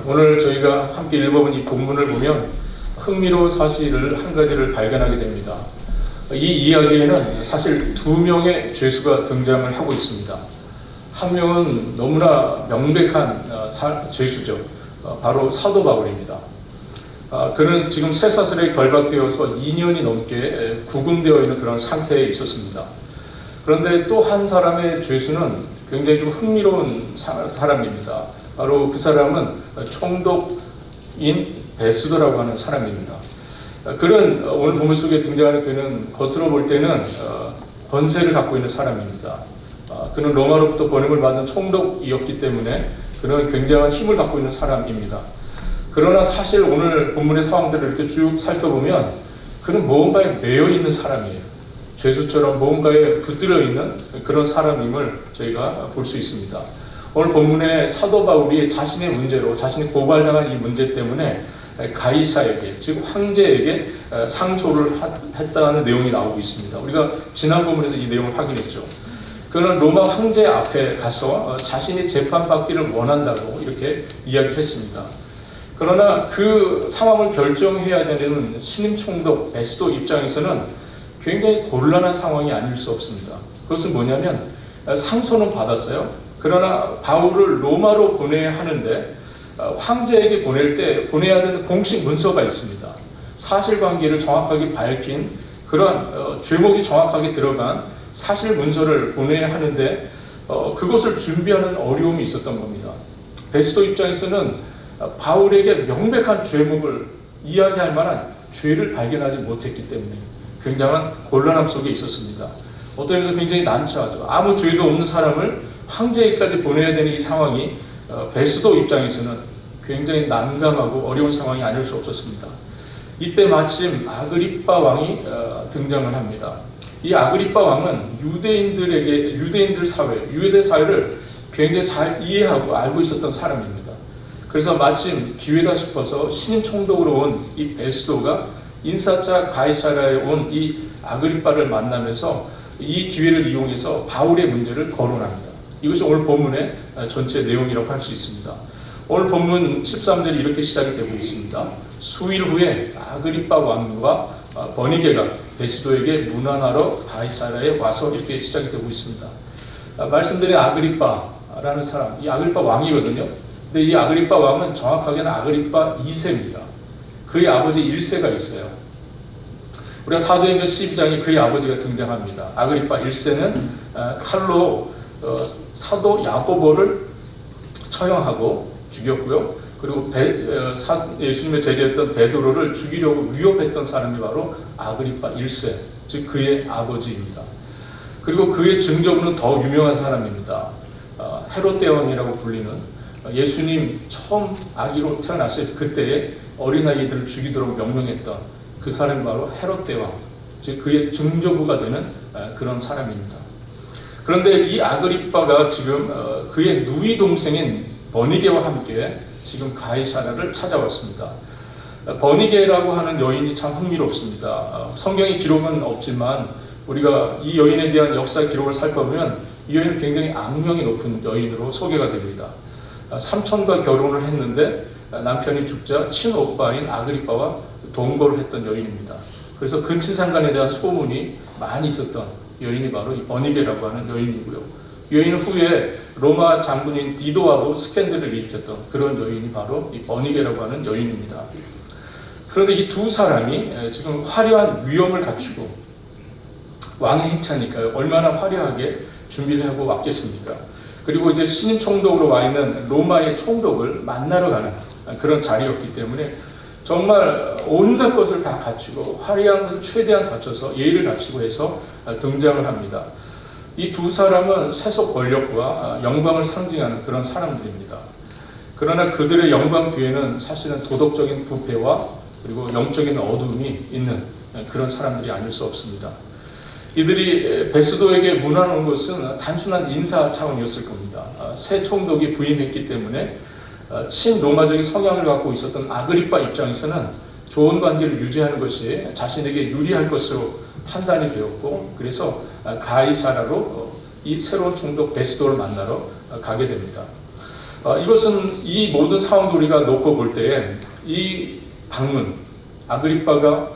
오늘 저희가 함께 읽어본 이 본문을 보면 흥미로운 사실을 한 가지를 발견하게 됩니다. 이 이야기에는 사실 두 명의 죄수가 등장을 하고 있습니다. 한 명은 너무나 명백한 죄수죠. 바로 사도 바울입니다. 그는 지금 쇠사슬에 결박되어서 2년이 넘게 구금되어 있는 그런 상태에 있었습니다. 그런데 또 한 사람의 죄수는 굉장히 좀 흥미로운 사람입니다. 바로 그 사람은 총독인 베스도라고 하는 사람입니다. 그는 오늘 본문 속에 등장하는 그는 겉으로 볼 때는 권세를 갖고 있는 사람입니다. 그는 로마로부터 번임을 받은 총독이었기 때문에 그는 굉장한 힘을 갖고 있는 사람입니다. 그러나 사실 오늘 본문의 상황들을 이렇게 쭉 살펴보면 그는 무언가에 매여 있는 사람이에요. 죄수처럼 무언가에 붙들려 있는 그런 사람임을 저희가 볼 수 있습니다. 오늘 본문에 사도 바울이 자신의 문제로 자신이 고발당한 이 문제 때문에 가이사에게 즉 황제에게 상소를 했다는 내용이 나오고 있습니다. 우리가 지난 본문에서 이 내용을 확인했죠. 그는 로마 황제 앞에 가서 자신이 재판받기를 원한다고 이렇게 이야기했습니다. 그러나 그 상황을 결정해야 되는 신임 총독 베스도 입장에서는 굉장히 곤란한 상황이 아닐 수 없습니다. 그것은 뭐냐면 상소는 받았어요. 그러나 바울을 로마로 보내야 하는데 황제에게 보낼 때 보내야 되는 공식 문서가 있습니다. 사실관계를 정확하게 밝힌 그런 죄목이 정확하게 들어간 사실 문서를 보내야 하는데 그것을 준비하는 어려움이 있었던 겁니다. 베스도 입장에서는 바울에게 명백한 죄목을 이야기할 만한 죄를 발견하지 못했기 때문에 굉장한 곤란함 속에 있었습니다. 어떤 면에서 굉장히 난처하죠. 아무 죄도 없는 사람을 황제에게까지 보내야 되는 이 상황이 베스도 입장에서는 굉장히 난감하고 어려운 상황이 아닐 수 없었습니다. 이때 마침 아그리빠 왕이 등장을 합니다. 이 아그리빠 왕은 유대인들 사회, 유대 사회를 굉장히 잘 이해하고 알고 있었던 사람입니다. 그래서 마침 기회다 싶어서 신임 총독으로 온 이 베스도가 인사차 가이사라에 온 이 아그리빠를 만나면서 이 기회를 이용해서 바울의 문제를 거론합니다. 이것이 오늘 본문의 전체 내용이라고 할 수 있습니다. 오늘 본문 13절이 이렇게 시작이 되고 있습니다. 수일 후에 아그리빠 왕과 버니게가 베스도에게 문안하러 가이사라에 와서 이렇게 시작이 되고 있습니다. 말씀드린 아그리빠라는 사람, 이 아그리빠 왕이거든요. 근데 이 아그리빠 왕은 정확하게는 아그리빠 2세입니다. 그의 아버지 1세가 있어요. 우리가 사도행전 12장에 그의 아버지가 등장합니다. 아그리빠 1세는 칼로 사도 야고보를 처형하고 죽였고요. 그리고 예수님의 제자였던 베드로를 죽이려고 위협했던 사람이 바로 아그리빠 1세, 즉 그의 아버지입니다. 그리고 그의 증조부는 더 유명한 사람입니다. 헤롯 대왕이라고 불리는 예수님 처음 아기로 태어났을 그때에 어린아이들을 죽이도록 명령했던 그 사람이 바로 헤롯 대왕, 즉 그의 증조부가 되는 그런 사람입니다. 그런데 이 아그리빠가 지금 그의 누이 동생인 버니게와 함께 지금 가이사라를 찾아왔습니다. 버니게라고 하는 여인이 참 흥미롭습니다. 성경의 기록은 없지만 우리가 이 여인에 대한 역사 기록을 살펴보면 이 여인은 굉장히 악명이 높은 여인으로 소개가 됩니다. 삼촌과 결혼을 했는데 남편이 죽자 친오빠인 아그리빠와 동거를 했던 여인입니다. 그래서 근친상간에 대한 소문이 많이 있었던 여인이 바로 이 버니게라고 하는 여인이고요. 이 여인은 후에 로마 장군인 디도와도 스캔들을 일으켰던 그런 여인이 바로 이 버니게라고 하는 여인입니다. 그런데 이 두 사람이 지금 화려한 위엄을 갖추고 왕의 행차니까요. 얼마나 화려하게 준비를 하고 왔겠습니까? 그리고 이제 신임 총독으로 와 있는 로마의 총독을 만나러 가는 그런 자리였기 때문에 정말 온갖 것을 다 갖추고 화려한 것을 최대한 갖춰서 예의를 갖추고 해서 등장을 합니다. 이 두 사람은 세속 권력과 영광을 상징하는 그런 사람들입니다. 그러나 그들의 영광 뒤에는 사실은 도덕적인 부패와 그리고 영적인 어둠이 있는 그런 사람들이 아닐 수 없습니다. 이들이 베스도에게 문안한 것은 단순한 인사 차원이었을 겁니다. 새 총독이 부임했기 때문에 친로마적인 성향을 갖고 있었던 아그리빠 입장에서는 좋은 관계를 유지하는 것이 자신에게 유리할 것으로 판단이 되었고, 그래서 가이사라로 이 새로운 총독 베스도를 만나러 가게 됩니다. 이것은 이 모든 상황도 우리가 놓고 볼 때에 이 방문, 아그리빠가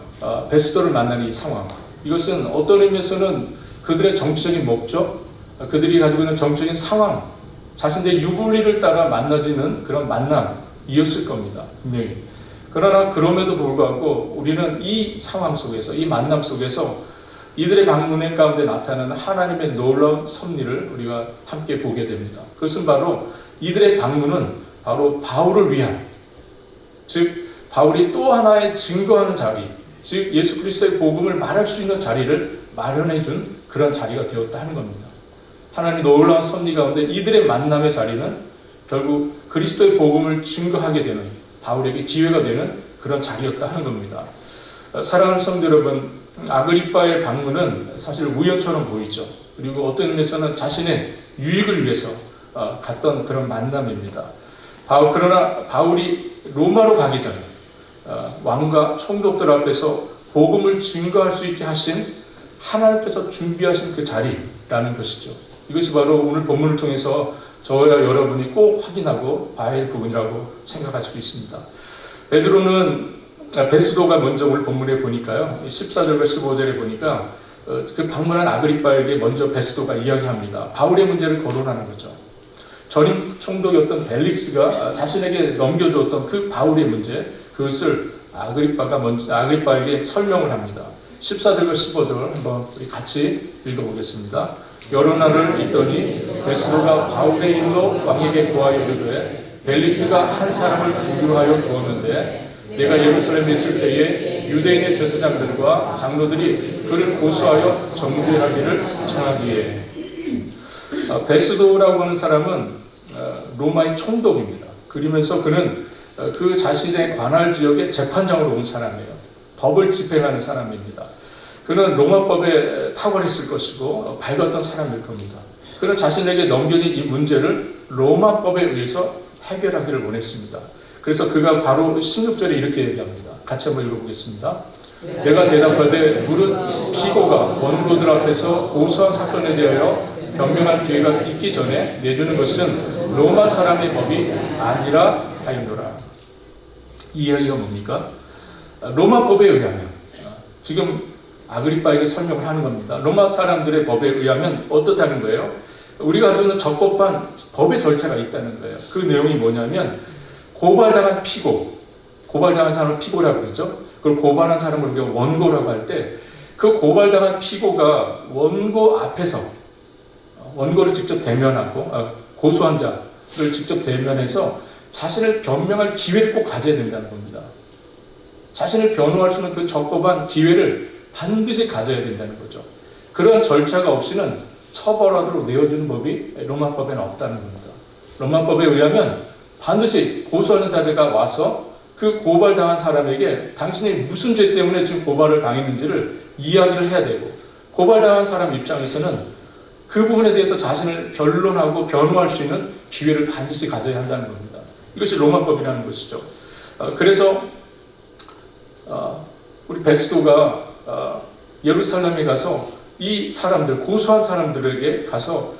베스도를 만나는 이 상황, 이것은 어떤 의미에서는 그들의 정치적인 목적, 그들이 가지고 있는 정치적인 상황, 자신들의 유불리를 따라 만나지는 그런 만남이었을 겁니다. 분명히. 그러나 그럼에도 불구하고 우리는 이 상황 속에서, 이 만남 속에서 이들의 방문 가운데 나타나는 하나님의 놀라운 섭리를 우리가 함께 보게 됩니다. 그것은 바로 이들의 방문은 바로 바울을 위한, 즉 바울이 또 하나의 증거하는 자리, 즉 예수 그리스도의 복음을 말할 수 있는 자리를 마련해 준 그런 자리가 되었다 하는 겁니다. 하나님의 놀라운 섭리 가운데 이들의 만남의 자리는 결국 그리스도의 복음을 증거하게 되는, 바울에게 기회가 되는 그런 자리였다 하는 겁니다. 사랑하는 성도 여러분, 아그리빠의 방문은 사실 우연처럼 보이죠. 그리고 어떤 의미에서는 자신의 유익을 위해서 갔던 그런 만남입니다. 그러나 바울이 로마로 가기 전에 왕과 총독들 앞에서 복음을 증거할 수 있게 하신 하나님께서 준비하신 그 자리라는 것이죠. 이것이 바로 오늘 본문을 통해서 저와 여러분이 꼭 확인하고 봐야 할 부분이라고 생각할 수 있습니다. 베스도가 먼저 오늘 본문에 보니까요, 14절과 15절에 보니까 그 방문한 아그리빠에게 먼저 베스도가 이야기합니다. 바울의 문제를 거론하는 거죠. 전임 총독이었던 벨릭스가 자신에게 넘겨주었던 그 바울의 문제, 그것을 아그리빠에게 설명을 합니다. 14절과 15절 한번 우리 같이 읽어보겠습니다. 여러 날을 있더니 베스도가 바울의 일로 왕에게 고하여 이르되 벨릭스가 한 사람을 구류하여 두었는데 내가 예루살렘에 있을 때에 유대인의 제사장들과 장로들이 그를 고소하여 정죄하기를 청하기에. 베스도라고 하는 사람은 로마의 총독입니다. 그러면서 그는 그 자신의 관할 지역의 재판장으로 온 사람이에요. 법을 집행하는 사람입니다. 그는 로마법에 탁월했을 것이고 밝았던 사람일 겁니다. 그는 자신에게 넘겨진 이 문제를 로마법에 의해서 해결하기를 원했습니다. 그래서 그가 바로 16절에 이렇게 얘기합니다. 같이 한번 읽어보겠습니다. 내가 대답하되 무릇 피고가 원고들 앞에서 고소한 사건에 대하여 변명할 기회가 있기 전에 내주는 것은 로마 사람의 법이 아니라 하였노라. 이 이야기가 뭡니까? 로마법에 의하면, 지금 아그리빠에게 설명을 하는 겁니다. 로마 사람들의 법에 의하면 어떻다는 거예요? 우리가 가지고 있는 적법한 법의 절차가 있다는 거예요. 그 내용이 뭐냐면 고발당한 피고, 고발당한 사람을 피고라고 그러죠. 그걸 고발한 사람을 우리가 원고라고 할 때 그 고발당한 피고가 원고 앞에서 원고를 직접 대면하고 고소한 자를 직접 대면해서 자신을 변명할 기회를 꼭 가져야 된다는 겁니다. 자신을 변호할 수 있는 그 적법한 기회를 반드시 가져야 된다는 거죠. 그런 절차가 없이는 처벌하도록 내어주는 법이 로마법에는 없다는 겁니다. 로마법에 의하면 반드시 고소하는 자가 와서 그 고발당한 사람에게 당신이 무슨 죄 때문에 지금 고발을 당했는지를 이야기를 해야 되고, 고발당한 사람 입장에서는 그 부분에 대해서 자신을 변론하고 변호할 수 있는 기회를 반드시 가져야 한다는 겁니다. 이것이 로마법이라는 것이죠. 그래서 우리 베스도가 예루살렘에 가서 이 사람들, 고소한 사람들에게 가서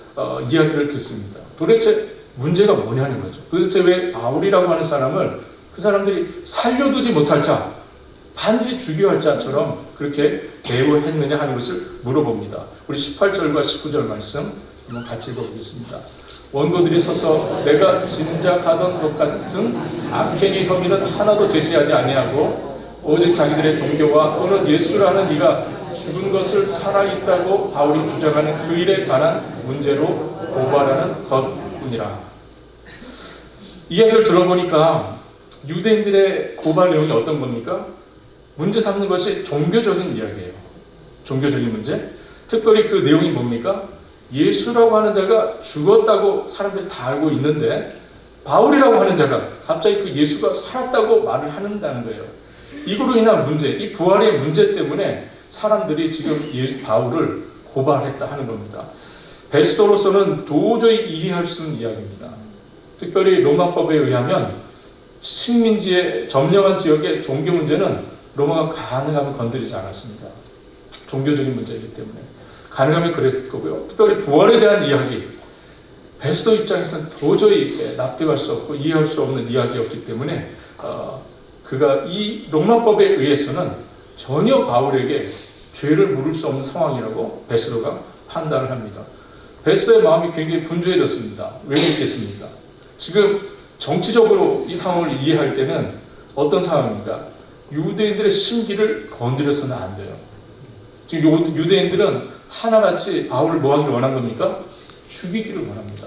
이야기를 듣습니다. 도대체 문제가 뭐냐는 거죠. 도대체 왜 바울이라고 하는 사람을 그 사람들이 살려두지 못할 자, 반드시 죽여야 할 자처럼 그렇게 대우했느냐 하는 것을 물어봅니다. 우리 18절과 19절 말씀 한번 같이 읽어보겠습니다. 원고들이 서서 내가 짐작하던 것 같은 악행의 혐의는 하나도 제시하지 아니하고 오직 자기들의 종교와 또는 예수라는 이가 죽은 것을 살아있다고 바울이 주장하는 그 일에 관한 문제로 고발하는 것뿐이라. 이야기를 들어보니까 유대인들의 고발 내용이 어떤 겁니까? 문제 삼는 것이 종교적인 이야기예요. 종교적인 문제. 특별히 그 내용이 뭡니까? 예수라고 하는 자가 죽었다고 사람들이 다 알고 있는데 바울이라고 하는 자가 갑자기 그 예수가 살았다고 말을 한다는 거예요. 이거로 인한 문제, 이 부활의 문제 때문에 사람들이 지금 바울을 고발했다 하는 겁니다. 베스도로서는 도저히 이해할 수 없는 이야기입니다. 특별히 로마법에 의하면 식민지의 점령한 지역의 종교 문제는 로마가 가능하면 건드리지 않았습니다. 종교적인 문제이기 때문에 가능하면 그랬을 거고요. 특별히 부활에 대한 이야기, 베스도 입장에서는 도저히 납득할 수 없고 이해할 수 없는 이야기였기 때문에 그가 이 로마법에 의해서는 전혀 바울에게 죄를 물을 수 없는 상황이라고 베스도가 판단을 합니다. 베스도의 마음이 굉장히 분주해졌습니다. 왜 그렇겠습니까? 지금 정치적으로 이 상황을 이해할 때는 어떤 상황입니까? 유대인들의 심기를 건드려서는 안 돼요. 지금 유대인들은 하나같이 바울을 뭐 하기를 원한 겁니까? 죽이기를 원합니다.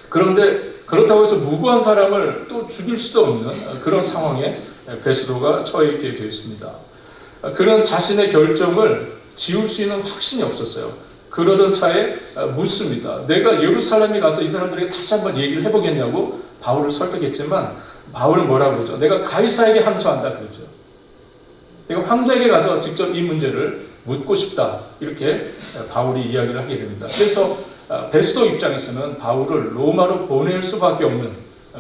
그런데 그렇다고 해서 무고한 사람을 또 죽일 수도 없는 그런 상황에 베스도가 처해 있게 되었습니다. 그는 자신의 결정을 지울 수 있는 확신이 없었어요. 그러던 차에 묻습니다. 내가 예루살렘에 가서 이 사람들에게 다시 한번 얘기를 해보겠냐고 바울을 설득했지만 바울은 뭐라고 그러죠? 내가 가이사에게 항소한다 그러죠. 내가 황제에게 가서 직접 이 문제를 묻고 싶다. 이렇게 바울이 이야기를 하게 됩니다. 그래서 베스도 입장에서는 바울을 로마로 보낼 수밖에 없는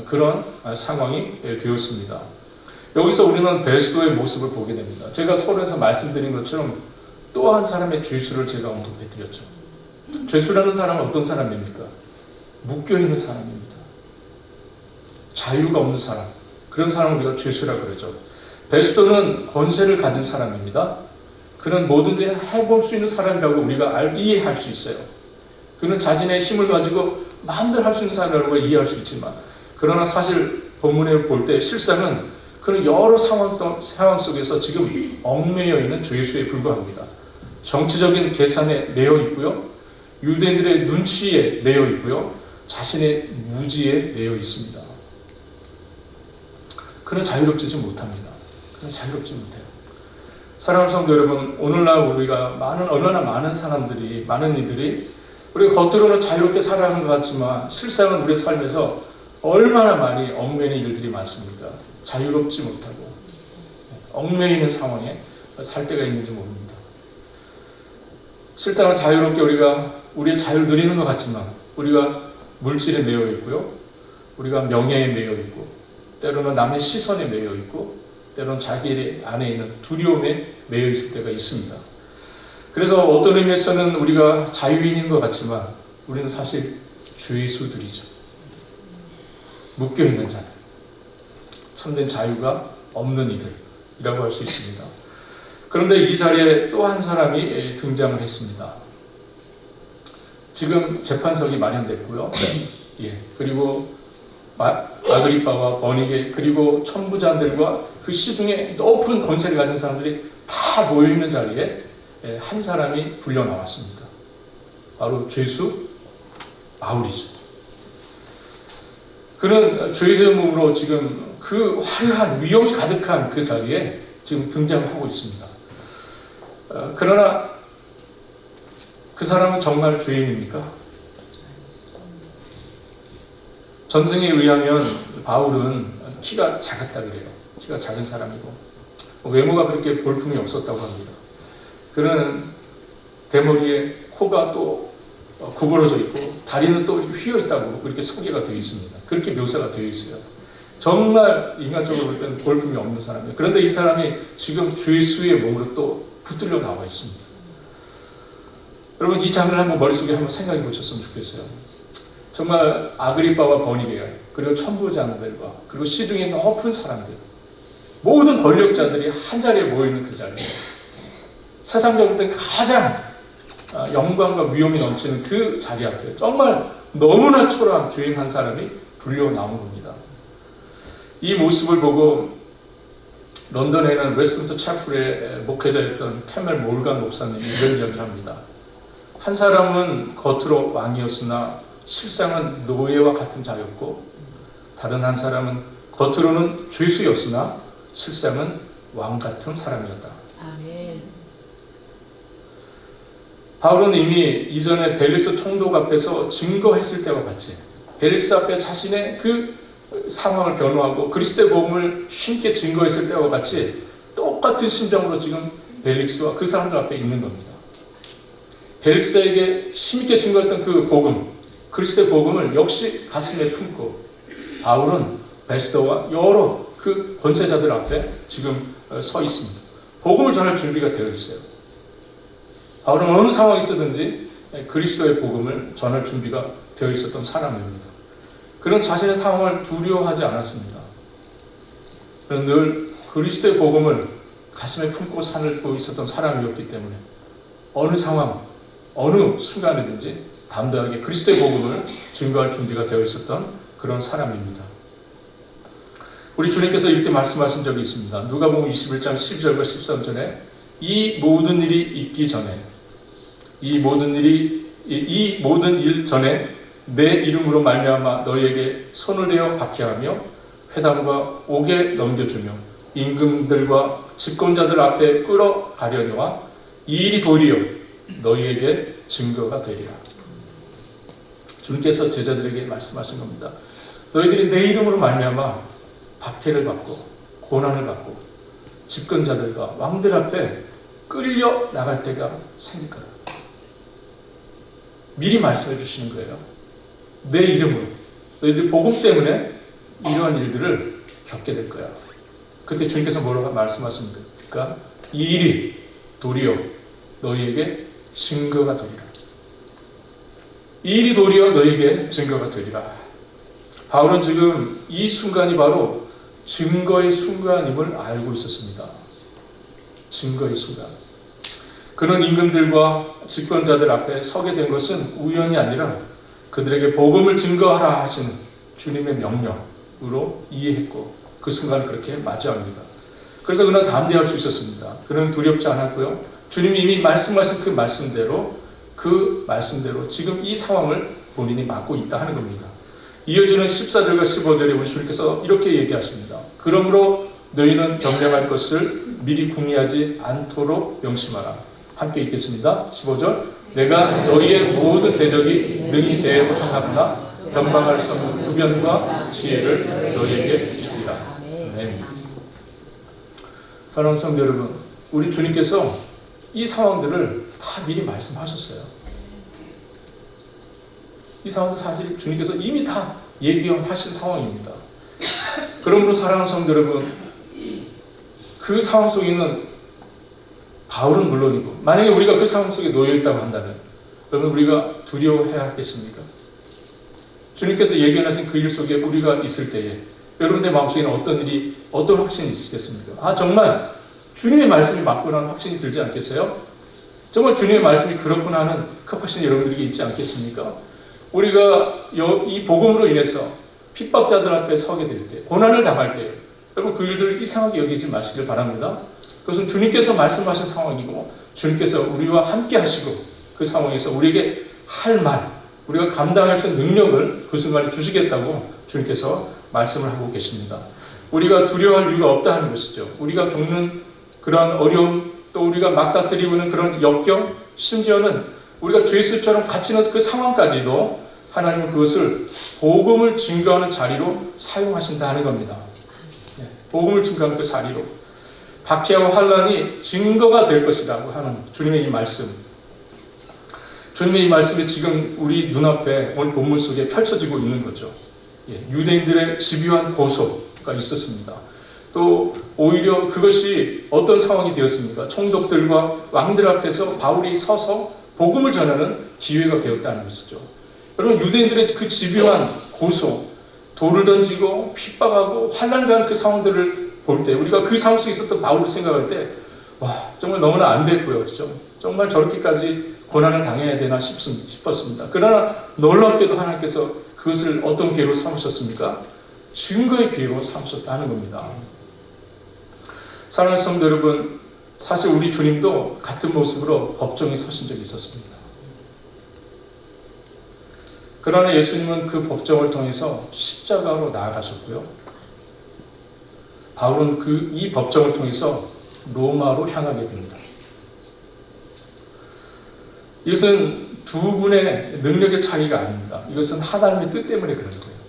그런 상황이 되었습니다. 여기서 우리는 베스도의 모습을 보게 됩니다. 제가 서론에서 말씀드린 것처럼 또 한 사람의 죄수를 제가 언급해드렸죠. 죄수라는 사람은 어떤 사람입니까? 묶여있는 사람입니다. 자유가 없는 사람. 그런 사람을 우리가 죄수라고 그러죠. 베스도는 권세를 가진 사람입니다. 그는 뭐든지 해볼 수 있는 사람이라고 우리가 이해할 수 있어요. 그는 자신의 힘을 가지고 마음대로 할 수 있는 사람이라고 이해할 수 있지만 그러나 사실 본문에 볼 때 실상은 그는 여러 상황 속에서 지금 얽매여 있는 죄수에 불과합니다. 정치적인 계산에 매여 있고요. 유대인들의 눈치에 매여 있고요. 자신의 무지에 매여 있습니다. 그는 자유롭지 못합니다. 그는 자유롭지 못해요. 사랑하는 성도 여러분, 오늘날 우리가 얼마나 많은 사람들이, 많은 이들이 우리가 겉으로는 자유롭게 살아가는 것 같지만 실상은 우리의 삶에서 얼마나 많이 얽매이는 일들이 많습니까? 자유롭지 못하고 얽매이는 상황에 살 때가 있는지 모릅니다. 실상은 자유롭게 우리가 우리의 자유를 누리는 것 같지만 우리가 물질에 매여 있고요. 우리가 명예에 매여 있고 때로는 남의 시선에 매여 있고 때로는 자기 안에 있는 두려움에 매여 있을 때가 있습니다. 그래서 어떤 의미에서는 우리가 자유인인 것 같지만 우리는 사실 죄수들이죠. 묶여있는 자들. 참된 자유가 없는 이들이라고 할 수 있습니다. 그런데 이 자리에 또 한 사람이 등장을 했습니다. 지금 재판석이 마련됐고요. 그리고 아그리빠와 버니게 그리고 천부장들과 그 시중에 높은 권세를 가진 사람들이 다 모여있는 자리에 한 사람이 불려 나왔습니다. 바로 죄수 바울이죠. 그는 죄의 몸으로 지금 그 화려한 위엄이 가득한 그 자리에 지금 등장하고 있습니다. 그러나 그 사람은 정말 죄인입니까? 전승에 의하면 바울은 키가 작았다 그래요. 키가 작은 사람이고 외모가 그렇게 볼품이 없었다고 합니다. 그는 대머리에 코가 또 구부러져 있고 다리는 또 휘어 있다고 그렇게 소개가 되어 있습니다. 그렇게 묘사가 되어 있어요. 정말 인간적으로 볼 때는 볼품이 없는 사람이에요. 그런데 이 사람이 지금 죄수의 몸으로 또 붙들려 나와 있습니다. 여러분 이 장면을 한번 머릿속에 한번 생각해 보셨으면 좋겠어요. 정말 아그리빠와 버니게 그리고 천부장들과 그리고 시중에 높은 사람들 모든 권력자들이 한 자리에 모이는 그 자리에 세상적으로 때 가장 영광과 위엄이 넘치는 그 자리 앞에 정말 너무나 초라한 죄인 한 사람이 불려 나온 겁니다. 이 모습을 보고 런던에는 웨스트민스터 채플의 목회자였던 캐멜 몰간 목사님이 이런 이야기를 합니다. 한 사람은 겉으로 왕이었으나 실상은 노예와 같은 자였고 다른 한 사람은 겉으로는 죄수였으나 실상은 왕 같은 사람이었다. 아멘. 바울은 이미 이전에 벨릭스 총독 앞에서 증거했을 때와 같이 벨릭스 앞에 자신의 그 상황을 변호하고 그리스도의 복음을 힘있게 증거했을 때와 같이 똑같은 심정으로 지금 벨릭스와 그 사람들 앞에 있는 겁니다. 벨릭스에게 힘있게 증거했던 그 복음, 그리스도의 복음을 역시 가슴에 품고 바울은 베스도와 여러 그 권세자들 앞에 지금 서 있습니다. 복음을 전할 준비가 되어 있어요. 바울은 어느 상황에 있었든지 그리스도의 복음을 전할 준비가 되어 있었던 사람입니다. 그는 자신의 상황을 두려워하지 않았습니다. 그는 늘 그리스도의 복음을 가슴에 품고 살고 있었던 사람이었기 때문에 어느 상황, 어느 순간이든지 담대하게 그리스도의 복음을 증거할 준비가 되어 있었던 그런 사람입니다. 우리 주님께서 이렇게 말씀하신 적이 있습니다. 누가복음 21장 12절과 13절에 이 모든 일이 있기 전에 이 모든 일 전에 내 이름으로 말미암아 너희에게 손을 대어 박해하며 회당과 옥에 넘겨주며 임금들과 집권자들 앞에 끌어가려니와 이 일이 도리어 너희에게 증거가 되리라. 주님께서 제자들에게 말씀하신 겁니다. 너희들이 내 이름으로 말미암아 박해를 받고 고난을 받고 집권자들과 왕들 앞에 끌려 나갈 때가 생길 거다. 미리 말씀해 주시는 거예요. 내 이름으로 너희들 복음 때문에 이러한 일들을 겪게 될 거야. 그때 주님께서 뭐라고 말씀하십니까? 이 일이 도리어 너희에게 증거가 되리라. 이 일이 도리어 너희에게 증거가 되리라. 바울은 지금 이 순간이 바로 증거의 순간임을 알고 있었습니다. 증거의 순간. 그는 임금들과 집권자들 앞에 서게 된 것은 우연이 아니라 그들에게 복음을 증거하라 하시는 주님의 명령으로 이해했고 그 순간을 그렇게 맞이합니다. 그래서 그는 담대할 수 있었습니다. 그는 두렵지 않았고요. 주님이 이미 말씀하신 그 말씀대로 지금 이 상황을 본인이 맡고 있다 하는 겁니다. 이어지는 14절과 15절에 우리 주님께서 이렇게 얘기하십니다. 그러므로 너희는 경량할 것을 미리 궁리하지 않도록 명심하라. 함께 읽겠습니다. 15절 내가 너희의 모든 대적이 능히 대항하거나 변방할 수 없는 구변과 지혜를 너희에게 주리라. 아멘. 사랑하는 성도 여러분, 우리 주님께서 이 상황들을 다 미리 말씀하셨어요. 이 상황도 사실 주님께서 이미 다 예견하신 상황입니다. 그러므로 사랑하는 성도 여러분, 그 상황 속에는 바울은 물론이고 만약에 우리가 그 상황 속에 놓여 있다고 한다면 그러면 우리가 두려워해야 하겠습니까? 주님께서 예견하신 그 일 속에 우리가 있을 때에 여러분의 마음속에는 어떤 확신이 있으시겠습니까? 정말 주님의 말씀이 맞구나 하는 확신이 들지 않겠어요? 정말 주님의 말씀이 그렇구나 하는 그 확신이 여러분들에게 있지 않겠습니까? 우리가 이 복음으로 인해서 핍박자들 앞에 서게 될 때, 고난을 당할 때 여러분 그 일들을 이상하게 여기지 마시길 바랍니다. 그것은 주님께서 말씀하신 상황이고 주님께서 우리와 함께 하시고 그 상황에서 우리에게 할 말, 우리가 감당할 수 있는 능력을 그 순간에 주시겠다고 주님께서 말씀을 하고 계십니다. 우리가 두려워할 이유가 없다 하는 것이죠. 우리가 겪는 그런 어려움, 또 우리가 맞닥뜨리고 있는 그런 역경, 심지어는 우리가 죄수처럼 갇히는 그 상황까지도 하나님은 그것을 복음을 증거하는 자리로 사용하신다 하는 겁니다. 복음을 증거하는 그 자리로 박해와 환난이 증거가 될 것이라고 하는 주님의 이 말씀. 주님의 이 말씀이 지금 우리 눈앞에 오늘 본문 속에 펼쳐지고 있는 거죠. 유대인들의 집요한 고소가 있었습니다. 또 오히려 그것이 어떤 상황이 되었습니까? 총독들과 왕들 앞에서 바울이 서서 복음을 전하는 기회가 되었다는 것이죠. 여러분 유대인들의 그 집요한 고소, 돌을 던지고 핍박하고 환난 가는 그 상황들을 볼 때 우리가 그 상황 속에 있었던 바울을 생각할 때 와 정말 너무나 안 됐고요. 그렇죠? 정말 저렇게까지 고난을 당해야 되나 싶었습니다. 그러나 놀랍게도 하나님께서 그것을 어떤 기회로 삼으셨습니까? 증거의 기회로 삼으셨다는 겁니다. 사랑하는 성도 여러분, 사실 우리 주님도 같은 모습으로 법정에 서신 적이 있었습니다. 그러나 예수님은 그 법정을 통해서 십자가로 나아가셨고요. 바울은 이 법정을 통해서 로마로 향하게 됩니다. 이것은 두 분의 능력의 차이가 아닙니다. 이것은 하나님의 뜻 때문에 그런 거예요.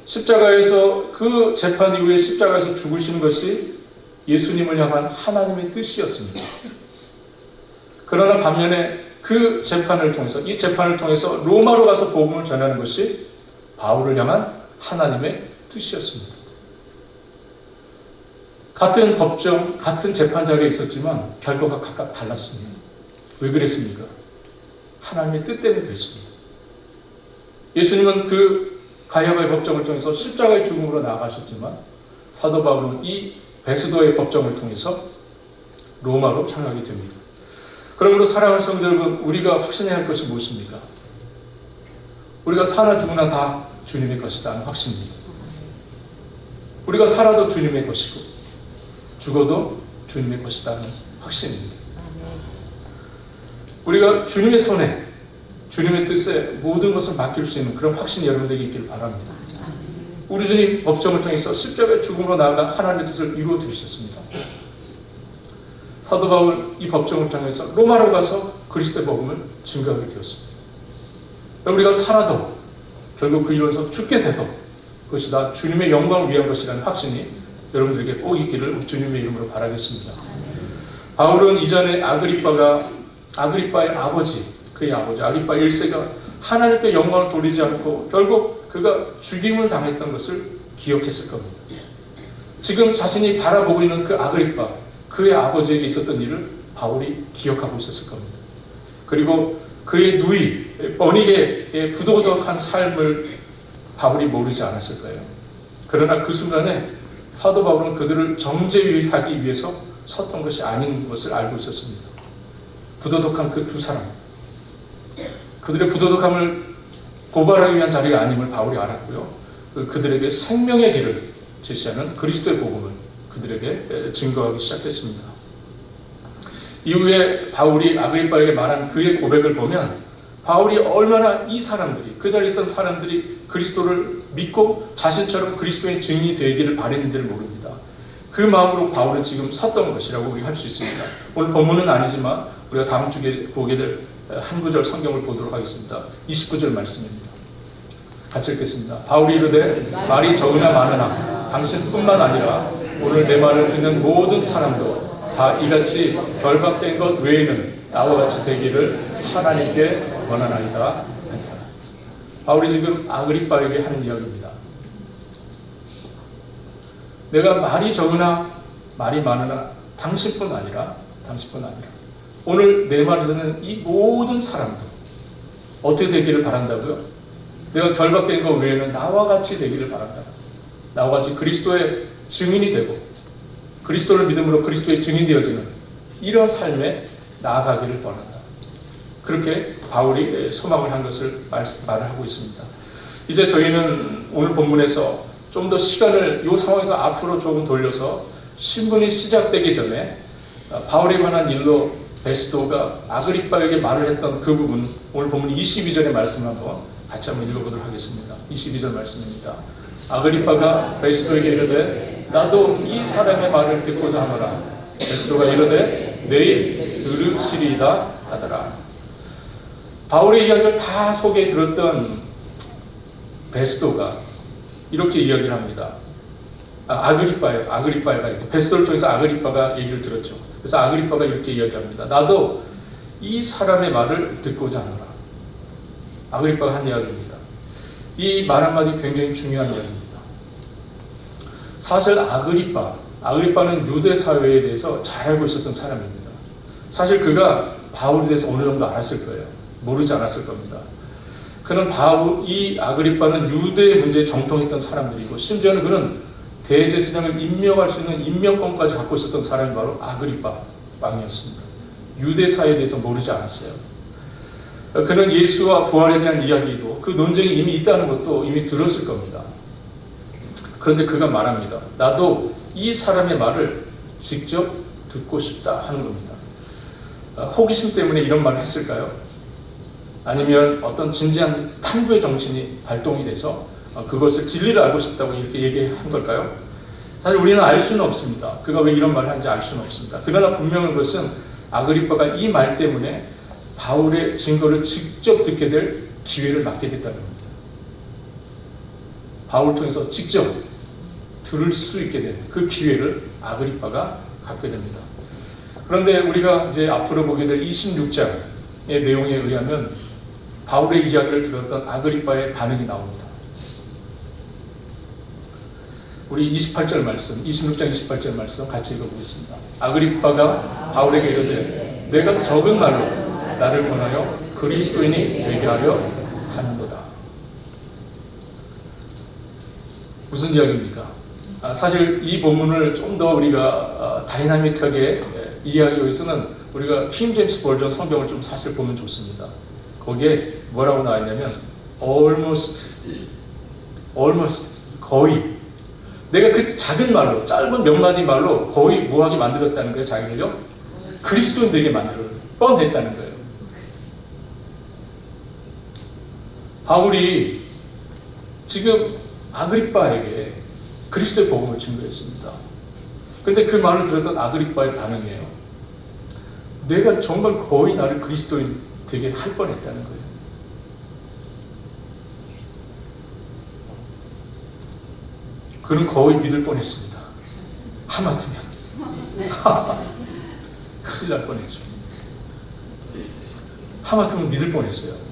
십자가에서 그 재판 이후에 십자가에서 죽으시는 것이 예수님을 향한 하나님의 뜻이었습니다. 그러나 반면에 그 재판을 통해서 이 재판을 통해서 로마로 가서 복음을 전하는 것이 바울을 향한 하나님의 뜻이었습니다. 같은 법정, 같은 재판 자리에 있었지만 결과가 각각 달랐습니다. 왜 그랬습니까? 하나님의 뜻 때문에 그랬습니다. 예수님은 그 가야바의 법정을 통해서 십자가의 죽음으로 나아가셨지만 사도 바울은 이 베스도의 법정을 통해서 로마로 향하게 됩니다. 그러므로 사랑하는 성도 여러분, 우리가 확신해야 할 것이 무엇입니까? 우리가 살아 죽으나 다 주님의 것이다 하는 확신입니다. 우리가 살아도 주님의 것이고 죽어도 주님의 것이다 하는 확신입니다. 우리가 주님의 손에 주님의 뜻에 모든 것을 맡길 수 있는 그런 확신이 여러분들에게 있기를 바랍니다. 우리 주님 법정을 통해서 십자가의 죽음으로 나아가 하나님의 뜻을 이루어 주셨습니다. 사도 바울 이 법정을 통해서 로마로 가서 그리스도의 복음을 증거하게 되었습니다. 우리가 살아도 결국 그 이루어서 죽게 돼도 그것이 다 주님의 영광을 위한 것이라는 확신이 여러분들에게 꼭 있기를 우리 주님의 이름으로 바라겠습니다. 바울은 이전에 아그리빠의 아버지, 그의 아버지 아그리빠 1세가 하나님께 영광을 돌리지 않고 결국 그가 죽임을 당했던 것을 기억했을 겁니다. 지금 자신이 바라보고 있는 그 아그리빠, 그의 아버지에게 있었던 일을 바울이 기억하고 있었을 겁니다. 그리고 그의 누이 버니게의 부도덕한 삶을 바울이 모르지 않았을까요? 그러나 그 순간에 사도 바울은 그들을 정죄하기 위해서 섰던 것이 아닌 것을 알고 있었습니다. 부도덕한 그 두 사람, 그들의 부도덕함을 고발하기 위한 자리가 아님을 바울이 알았고요. 그들에게 생명의 길을 제시하는 그리스도의 복음을 그들에게 증거하기 시작했습니다. 이후에 바울이 아그리빠에게 말한 그의 고백을 보면 바울이 얼마나 이 사람들이, 그 자리에 있던 사람들이 그리스도를 믿고 자신처럼 그리스도의 증인이 되기를 바랬는지를 모릅니다. 그 마음으로 바울은 지금 섰던 것이라고 우리가 할 수 있습니다. 오늘 본문은 아니지만 우리가 다음 주에 보게 될 한 구절 성경을 보도록 하겠습니다. 29절 말씀입니다. 같이 읽겠습니다. 바울이 이르되 말이 적으나 많으나 당신뿐만 아니라 오늘 내 말을 듣는 모든 사람도 다 이같이 결박된 것 외에는 나와 같이 되기를 하나님께 원하나이다. 바울이 지금 아그리빠에게 하는 이야기입니다. 내가 말이 적으나 말이 많으나 당신뿐 아니라 오늘 내 말을 듣는 이 모든 사람도 어떻게 되기를 바란다고요? 내가 결박된 것 외에는 나와 같이 되기를 바란다. 나와 같이 그리스도의 증인이 되고 그리스도를 믿음으로 그리스도의 증인이 되어지는 이런 삶에 나아가기를 원한다. 그렇게 바울이 소망을 한 것을 말을 하고 있습니다. 이제 저희는 오늘 본문에서 좀 더 시간을 이 상황에서 앞으로 조금 돌려서 신문이 시작되기 전에 바울에 관한 일로 베스도가 아그리빠에게 말을 했던 그 부분, 오늘 본문 22절의 말씀을 한번 같이 한번 읽어보도록 하겠습니다. 22절 말씀입니다. 아그리빠가 베스도에게 이르되 나도 이 사람의 말을 듣고자 하노라. 베스도가 이르되 내일 들으시리이다 하더라. 바울의 이야기를 다 소개해 들었던 베스도가 이렇게 이야기를 합니다. 아그리빠가 베스도를 통해서 아그리빠가 얘기를 들었죠. 그래서 아그리빠가 이렇게 이야기합니다. 나도 이 사람의 말을 듣고자 하노라. 아그리빠가 한 이야기입니다. 이 말 한마디 굉장히 중요한 이야기입니다. 사실 아그리빠는 유대 사회에 대해서 잘 알고 있었던 사람입니다. 사실 그가 바울에 대해서 어느 정도 알았을 거예요. 모르지 않았을 겁니다. 그는 이 아그리빠는 유대의 문제에 정통했던 사람들이고 심지어는 그는 대제사장을 임명할 수 있는 임명권까지 갖고 있었던 사람이 바로 아그리빠 왕이었습니다. 유대 사회에 대해서 모르지 않았어요. 그는 예수와 부활에 대한 이야기도 그 논쟁이 이미 있다는 것도 이미 들었을 겁니다. 그런데 그가 말합니다. 나도 이 사람의 말을 직접 듣고 싶다 하는 겁니다. 호기심 때문에 이런 말을 했을까요? 아니면 어떤 진지한 탐구의 정신이 발동이 돼서 그것을 진리를 알고 싶다고 이렇게 얘기한 걸까요? 사실 우리는 알 수는 없습니다. 그가 왜 이런 말을 하는지 알 수는 없습니다. 그러나 분명한 것은 아그리빠가 이 말 때문에 바울의 증거를 직접 듣게 될 기회를 맞게 됐다는 겁니다. 바울을 통해서 직접 들을 수 있게 된 그 기회를 아그리빠가 갖게 됩니다. 그런데 우리가 이제 앞으로 보게 될 26장의 내용에 의하면 바울의 이야기를 들었던 아그리빠의 반응이 나옵니다. 우리 28절 말씀, 26장 28절 말씀 같이 읽어보겠습니다. 아그리빠가 바울에게 이르되 내가 적은 말로 나를 권하여 그리스도인이 되게 하려 하는도다. 무슨 이야기입니까? 사실 이 본문을 좀 더 우리가 다이나믹하게 이해하기 위해서는 우리가 킹 제임스 버전 성경을 좀 사실 보면 좋습니다. 거기에 뭐라고 나와 있냐면 almost 거의, 내가 그 작은 말로, 짧은 몇 마디 말로 거의 뭐하게 만들었다는 거예요. 자기를요 그리스도인들에게 뻔했다는 거예요. 바울이 지금 아그리빠에게 그리스도의 복음을 증거했습니다. 그런데 그 말을 들었던 아그리빠의 반응이에요. 내가 정말 거의 나를 그리스도인 되게 할 뻔했다는 거예요. 그는 거의 믿을 뻔했습니다. 하마터면 큰일 날 뻔했죠. 하마터면 믿을 뻔했어요.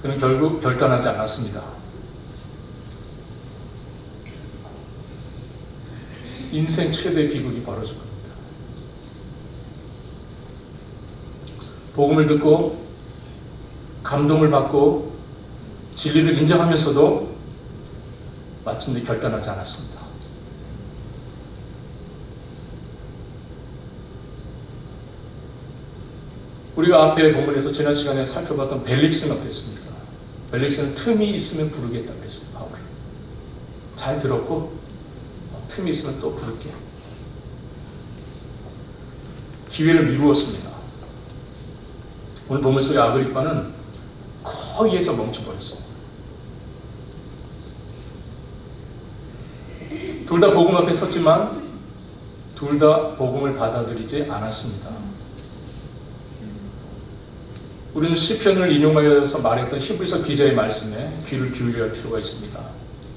그는 결국 결단하지 않았습니다. 인생 최대 비극이 벌어질 겁니다. 복음을 듣고 감동을 받고 진리를 인정하면서도 마침내 결단하지 않았습니다. 우리가 앞에 본문에서 지난 시간에 살펴봤던 벨릭스는 어땠습니까? 벨릭스는 틈이 있으면 부르겠다고 했어요. 바울을 잘 들었고 틈이 있으면 또 부를게. 기회를 미루었습니다. 오늘 본문 속의 아그리빠는 거기에서 멈춰버렸어. 둘 다 복음 앞에 섰지만 둘 다 복음을 받아들이지 않았습니다. 우리는 시편을 인용하여서 말했던 히브리서 기자의 말씀에 귀를 기울여야 할 필요가 있습니다.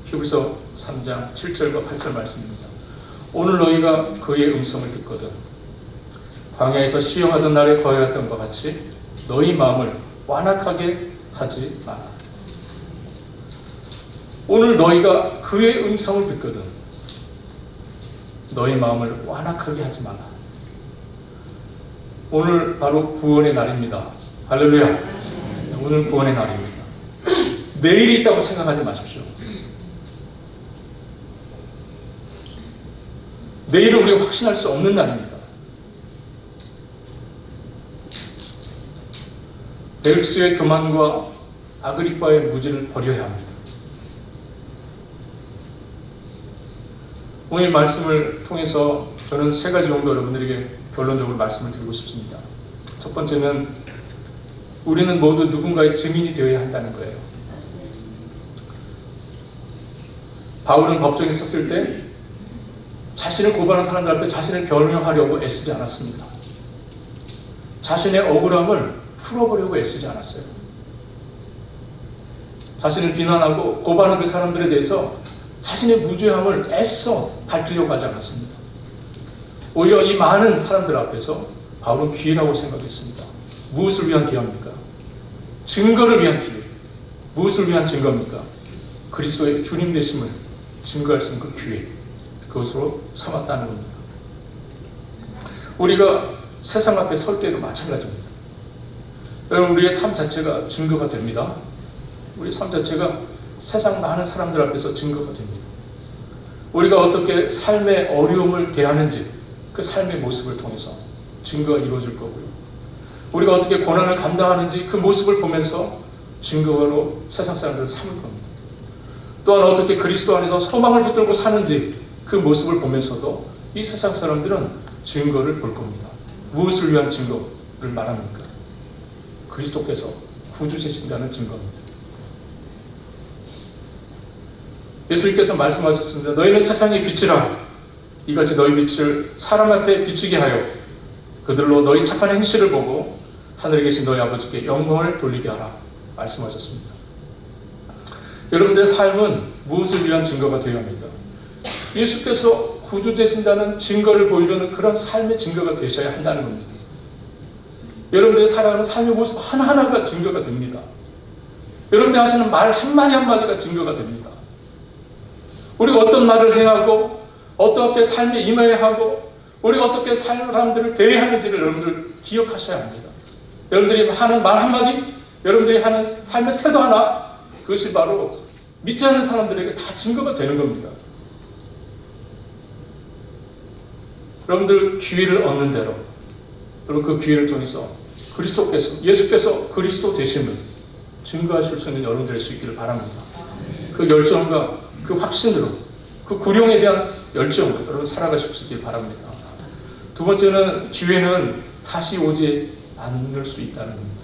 히브리서 3장 7절과 8절 말씀입니다. 오늘 너희가 그의 음성을 듣거든 광야에서 시험하던 날에 거하였던 것 같이 너희 마음을 완악하게 하지 마라. 오늘 너희가 그의 음성을 듣거든 너희 마음을 완악하게 하지 마라. 오늘 바로 구원의 날입니다. 할렐루야. 오늘 구원의 날입니다. 내일이 있다고 생각하지 마십시오. 내일은 우리가 확신할 수 없는 날입니다. 벨릭스의 교만과 아그리빠의 무지를 버려야 합니다. 오늘 말씀을 통해서 저는 세 가지 정도 여러분들에게 결론적으로 말씀을 드리고 싶습니다. 첫 번째는 우리는 모두 누군가의 증인이 되어야 한다는 거예요. 바울은 법정에 섰을 때 자신을 고발한 사람들 앞에 자신을 변호하려고 애쓰지 않았습니다. 자신의 억울함을 풀어보려고 애쓰지 않았어요. 자신을 비난하고 고발한 그 사람들에 대해서 자신의 무죄함을 애써 밝히려고 하지 않았습니다. 오히려 이 많은 사람들 앞에서 바울은 기회라고 생각했습니다. 무엇을 위한 기회입니까? 증거를 위한 기회. 무엇을 위한 증거입니까? 그리스도의 주님 되심을 증거할 수 있는 그 기회. 그것으로 삼았다는 겁니다. 우리가 세상 앞에 설 때도 마찬가지입니다. 여러분, 우리의 삶 자체가 증거가 됩니다. 우리의 삶 자체가 세상 많은 사람들 앞에서 증거가 됩니다. 우리가 어떻게 삶의 어려움을 대하는지 그 삶의 모습을 통해서 증거가 이루어질 거고요. 우리가 어떻게 고난을 감당하는지 그 모습을 보면서 증거로 세상 사람들을 삼을 겁니다. 또한 어떻게 그리스도 안에서 소망을 붙들고 사는지 그 모습을 보면서도 이 세상 사람들은 증거를 볼 겁니다. 무엇을 위한 증거를 말합니까? 그리스도께서 구주되신다는 증거입니다. 예수님께서 말씀하셨습니다. 너희는 세상의 빛이라. 이같이 너희 빛을 사람 앞에 비추게 하여 그들로 너희 착한 행실을 보고 하늘에 계신 너희 아버지께 영광을 돌리게 하라. 말씀하셨습니다. 여러분들의 삶은 무엇을 위한 증거가 되어야 합니다. 예수께서 구주되신다는 증거를 보이려는 그런 삶의 증거가 되셔야 한다는 겁니다. 여러분들의 살아가는 삶의 모습 하나하나가 증거가 됩니다. 여러분들이 하시는 말 한마디 한마디가 증거가 됩니다. 우리가 어떤 말을 해야 하고 어떻게 삶에 임해야 하고 우리가 어떻게 사람들을 대해야 하는지를 여러분들 기억하셔야 합니다. 여러분들이 하는 말 한마디, 여러분들이 하는 삶의 태도 하나 그것이 바로 믿지 않는 사람들에게 다 증거가 되는 겁니다. 여러분들 기회를 얻는 대로, 그리고 그 기회를 통해서 예수께서 그리스도 되심을 증거하실 수 있는 여러분 될 수 있기를 바랍니다. 그 열정과 그 확신으로, 그 구령에 대한 열정으로 여러분 살아가실 수 있기를 바랍니다. 두 번째는 기회는 다시 오지 않을 수 있다는 겁니다.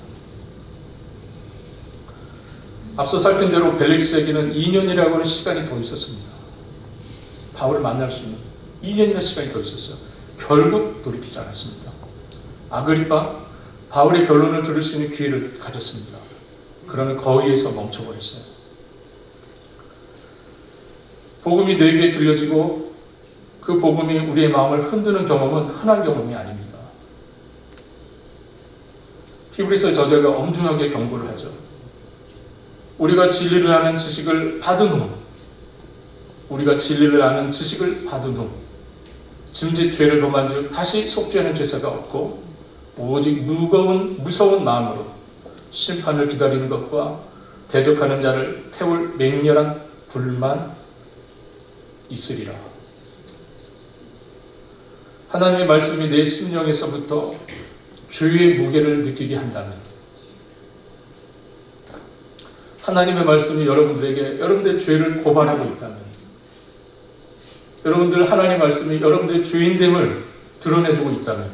앞서 살핀 대로 벨릭스에게는 2년이라고 하는 시간이 더 있었습니다. 바울을 만날 수 있는 2년이라는 시간이 더 있었어요. 결국 돌이키지 않았습니다. 아그리파, 바울의 변론을 들을 수 있는 기회를 가졌습니다. 그러나 거기에서 멈춰버렸어요. 복음이 내 귀에 들려지고 그 복음이 우리의 마음을 흔드는 경험은 흔한 경험이 아닙니다. 히브리서 저자가 엄중하게 경고를 하죠. 우리가 진리를 아는 지식을 받은 후 짐짓 죄를 범한 즉 다시 속죄하는 죄사가 없고 오직 무서운 마음으로 심판을 기다리는 것과 대적하는 자를 태울 맹렬한 불만 있으리라. 하나님의 말씀이 내 심령에서부터 죄의 무게를 느끼게 한다면, 하나님의 말씀이 여러분들의 죄를 고발하고 있다면, 여러분들 하나님의 말씀이 여러분들의 죄인됨을 드러내주고 있다면,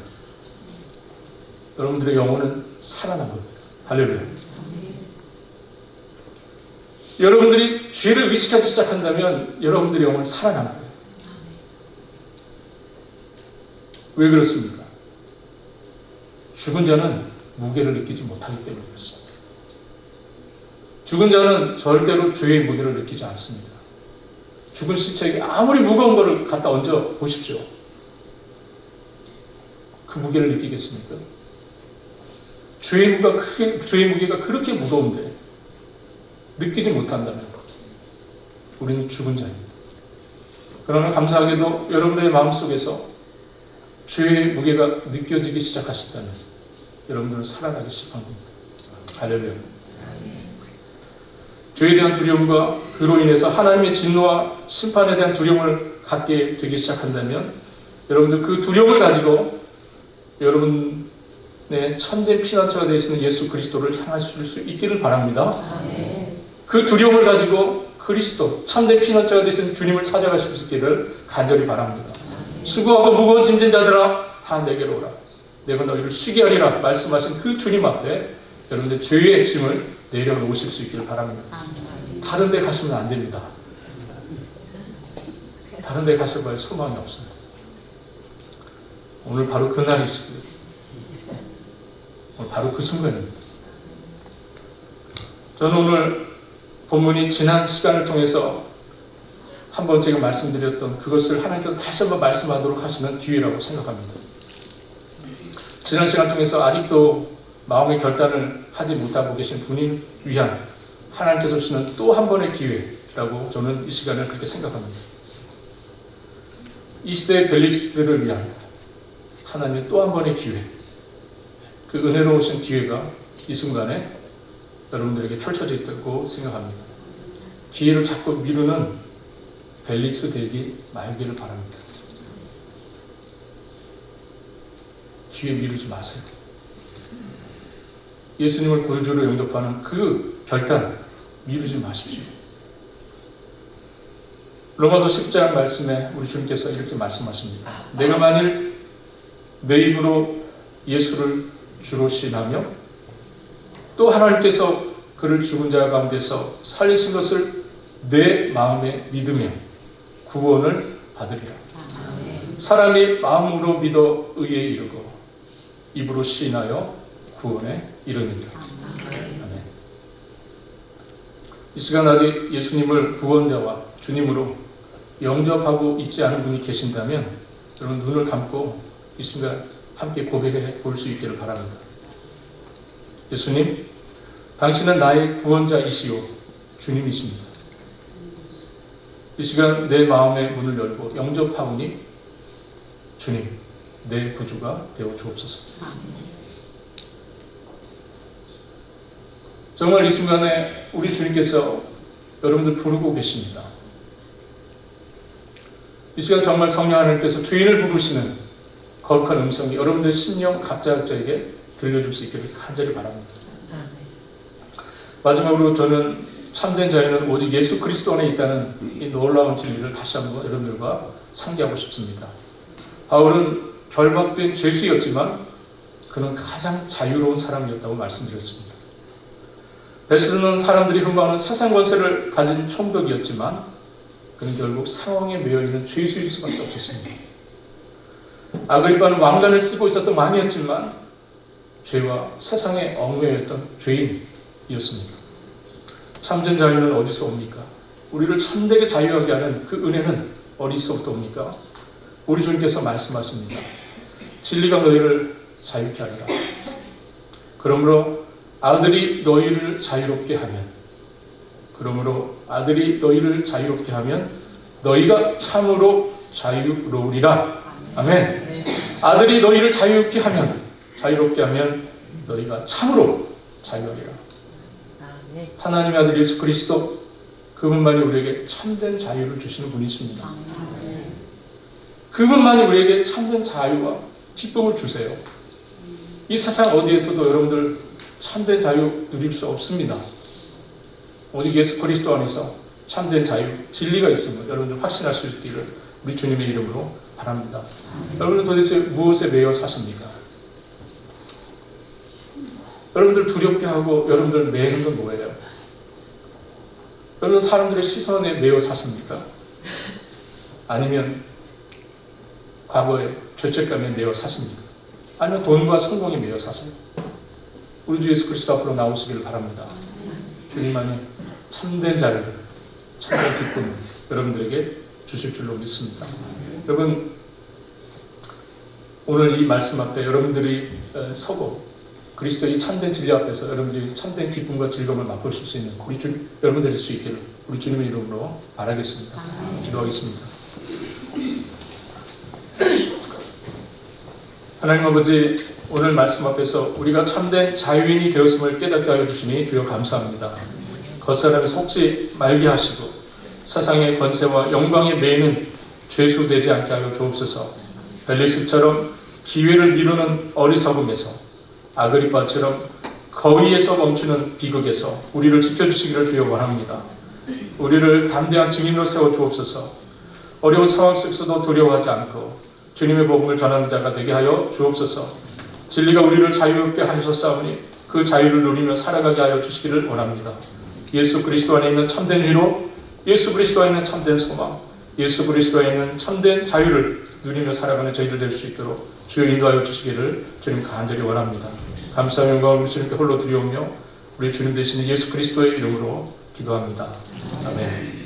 여러분들의 영혼은 살아난 겁니다. 할렐루야. 여러분들이 죄를 의식하기 시작한다면 여러분들의 영혼은 살아납니다. 왜 그렇습니까? 죽은 자는 무게를 느끼지 못하기 때문에 그렇습니다. 죽은 자는 절대로 죄의 무게를 느끼지 않습니다. 죽은 시체에게 아무리 무거운 것을 갖다 얹어 보십시오. 그 무게를 느끼겠습니까? 죄의 무게가 그렇게 무거운데 느끼지 못한다면 우리는 죽은 자입니다. 그러나 감사하게도 여러분들의 마음속에서 죄의 무게가 느껴지기 시작하셨다면 여러분들은 살아나기 시작한 겁니다. 할렐루야. 죄에 대한 두려움과 그로 인해서 하나님의 진노와 심판에 대한 두려움을 갖게 되기 시작한다면 여러분들 그 두려움을 가지고 여러분의 참된 피난처가 되시는 예수 그리스도를 향하실 수 있기를 바랍니다. 그 두려움을 가지고 참된 피난처가 되시는 주님을 찾아가실 수 있기를 간절히 바랍니다. 수고하고 무거운 짐진 자들아 다 내게로 오라. 내가 너희를 쉬게 하리라 말씀하신 그 주님 앞에 여러분들 죄의 짐을 내려놓으실 수 있기를 바랍니다. 다른 데 가시면 안 됩니다. 다른 데 가셔봐야 소망이 없어요. 오늘 바로 그 날이시고요. 오늘 바로 그 순간입니다. 저는 오늘 본문이 지난 시간을 통해서 한번 제가 말씀드렸던 그것을 하나님께서 다시 한번 말씀하도록 하시는 기회라고 생각합니다. 지난 시간 통해서 아직도 마음의 결단을 하지 못하고 계신 분을 위한 하나님께서 주시는 또 한 번의 기회라고 저는 이 시간을 그렇게 생각합니다. 이 시대의 벨릭스들을 위한 하나님의 또 한 번의 기회, 그 은혜로우신 기회가 이 순간에 여러분들에게 펼쳐져 있다고 생각합니다. 기회를 자꾸 미루는 벨릭스 되기 말기를 바랍니다. 기회 미루지 마세요. 예수님을 구주로 영접하는 그 결단 미루지 마십시오. 로마서 10장 말씀에 우리 주님께서 이렇게 말씀하십니다. 내가 만일 내 입으로 예수를 주로 시인하며 또 하나님께서 그를 죽은 자 가운데서 살리신 것을 내 마음에 믿으며 구원을 받으리라. 사람이 마음으로 믿어 의에 이르고 입으로 시인하여 구원에 이르느니라. 아멘. 이 시간 아직 예수님을 구원자와 주님으로 영접하고 있지 않은 분이 계신다면 여러분 눈을 감고 이 순간 함께 고백해 볼 수 있기를 바랍니다. 예수님, 당신은 나의 구원자이시오 주님이십니다. 이 시간 내 마음의 문을 열고 영접하오니 주님, 내 구주가 되어 주옵소서. 정말 이 순간에 우리 주님께서 여러분들 부르고 계십니다. 이 시간 정말 성령 하나님께서 죄인을 부르시는 거룩한 음성이 여러분들 심령 각자에게 들려줄 수 있기를 간절히 바랍니다. 마지막으로 저는 참된 자유는 오직 예수 그리스도 안에 있다는 이 놀라운 진리를 다시 한번 여러분들과 상기하고 싶습니다. 바울은 결박된 죄수였지만 그는 가장 자유로운 사람이었다고 말씀드렸습니다. 베드로는 사람들이 흠모하는 세상 권세를 가진 총독이었지만 그는 결국 상황에 매여있는 죄수일 수밖에 없었습니다. 아그리빠는 왕관을 쓰고 있었던 왕이었지만 죄와 세상에 얽매여있던 죄인이었습니다. 참된 자유는 어디서 옵니까? 우리를 참되게 자유하게 하는 그 은혜는 어디서부터 옵니까? 우리 주님께서 말씀하십니다. 진리가 너희를 자유케 하리라. 그러므로 아들이 너희를 자유롭게 하면 너희가 참으로 자유로우리라. 아멘. 아들이 너희를 자유롭게 하면 너희가 참으로 자유하리라. 하나님의 아들 예수 그리스도, 그분만이 우리에게 참된 자유를 주시는 분이십니다. 그분만이 우리에게 참된 자유와 기쁨을 주세요. 이 세상 어디에서도 여러분들 참된 자유 누릴 수 없습니다. 오직 예수 그리스도 안에서 참된 자유, 진리가 있음을 여러분들 확신할 수 있기를 우리 주님의 이름으로 바랍니다. 여러분은 도대체 무엇에 매여 사십니까? 여러분들 두렵게 하고 여러분들 매는 건 뭐예요? 여러분 사람들의 시선에 매여 사십니까? 아니면 과거의 죄책감에 매여 사십니까? 아니면 돈과 성공에 매여 사세요? 우리 주 예수 그리스도 앞으로 나오시기를 바랍니다. 주님만이 참된 자유를, 참된 기쁨을 여러분들에게 주실 줄로 믿습니다. 여러분, 오늘 이 말씀 앞에 여러분들이 서고 그리스도의 참된 진리 앞에서 여러분들이 참된 기쁨과 즐거움을 맛보실 수 있는 여러분 될 수 있기를 우리 주님의 이름으로 바라겠습니다. 기도하겠습니다. 하나님 아버지, 오늘 말씀 앞에서 우리가 참된 자유인이 되었음을 깨닫게 하여 주시니 주여 감사합니다. 겉사람이 속지 말게 하시고 세상의 권세와 영광에 매이는 죄수 되지 않게 하여 주옵소서. 벨리스처럼 기회를 미루는 어리석음에서, 아그리빠처럼 거위에서 멈추는 비극에서 우리를 지켜주시기를 주여 원합니다. 우리를 담대한 증인으로 세워 주옵소서. 어려운 상황 속에서도 두려워하지 않고 주님의 복음을 전하는 자가 되게 하여 주옵소서. 진리가 우리를 자유롭게 하셨사오니 그 자유를 누리며 살아가게 하여 주시기를 원합니다. 예수 그리스도 안에 있는 참된 위로, 예수 그리스도 안에 있는 참된 소망, 예수 그리스도 안에 있는 참된 자유를 누리며 살아가는 저희들 될 수 있도록 주여 인도하여 주시기를 주님 간절히 원합니다. 감사와 영광을 우리 주님께 홀로 드리오며 우리 주님 되시는 예수 그리스도의 이름으로 기도합니다. 아멘.